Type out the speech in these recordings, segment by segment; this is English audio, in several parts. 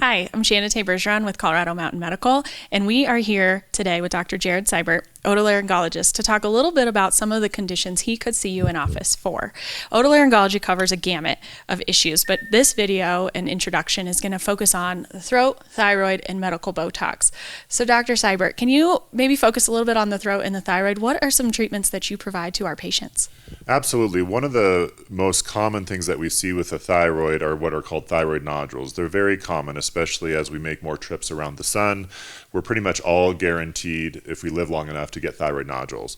Hi, I'm Shannatay Bergeron with Colorado Mountain Medical, and we are here today with Dr. Jared Seibert, otolaryngologist, to talk a little bit about some of the conditions he could see you in office for. Otolaryngology covers a gamut of issues, but this video and introduction is going to focus on the throat, thyroid, and medical Botox. So Dr. Seibert, can you maybe focus a little bit on the throat and the thyroid? What are some treatments that you provide to our patients? Absolutely. One of the most common things that we see with the thyroid are what are called thyroid nodules. They're very common, especially as we make more trips around the sun. We're pretty much all guaranteed, if we live long enough, to get thyroid nodules.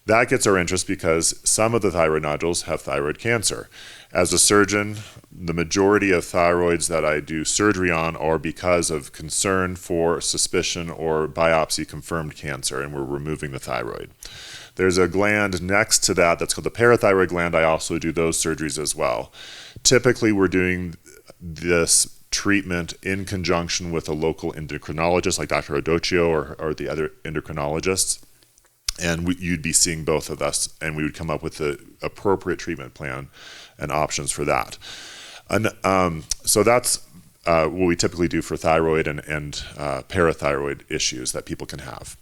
That gets our interest because some of the thyroid nodules have thyroid cancer. As a surgeon, the majority of thyroids that I do surgery on are because of concern for suspicion or biopsy confirmed cancer, and we're removing the thyroid. There's a gland next to that that's called the parathyroid gland. I also do those surgeries as well. Typically, we're doing this treatment in conjunction with a local endocrinologist like Dr. Odocchio or the other endocrinologists. And you'd be seeing both of us, and we would come up with the appropriate treatment plan and options for that. And so that's what we typically do for thyroid and parathyroid issues that people can have.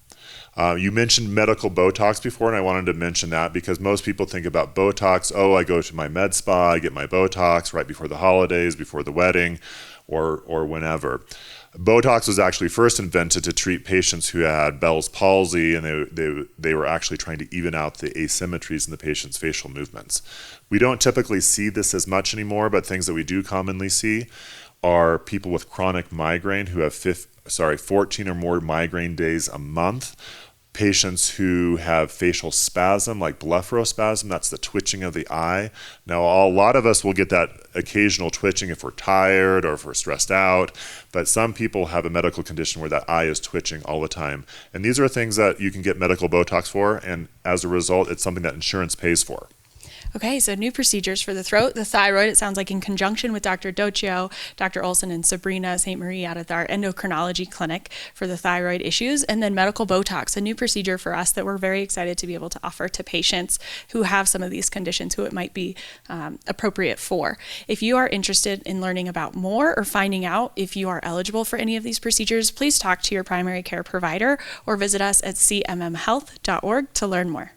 You mentioned medical Botox before, and I wanted to mention that because most people think about Botox, oh, I go to my med spa, I get my Botox right before the holidays, before the wedding, or whenever. Botox was actually first invented to treat patients who had Bell's palsy, and they were actually trying to even out the asymmetries in the patient's facial movements. We don't typically see this as much anymore, but things that we do commonly see are people with chronic migraine who have 14 or more migraine days a month, patients who have facial spasm like blepharospasm, that's the twitching of the eye. Now, a lot of us will get that occasional twitching if we're tired or if we're stressed out, but some people have a medical condition where that eye is twitching all the time. And these are things that you can get medical Botox for, and as a result, it's something that insurance pays for. Okay, so new procedures for the throat, the thyroid, it sounds like in conjunction with Dr. Odocchio, Dr. Olson, and Sabrina St. Marie out of our endocrinology clinic for the thyroid issues, and then medical Botox, a new procedure for us that we're very excited to be able to offer to patients who have some of these conditions, who it might be appropriate for. If you are interested in learning about more or finding out if you are eligible for any of these procedures, please talk to your primary care provider or visit us at cmmhealth.org to learn more.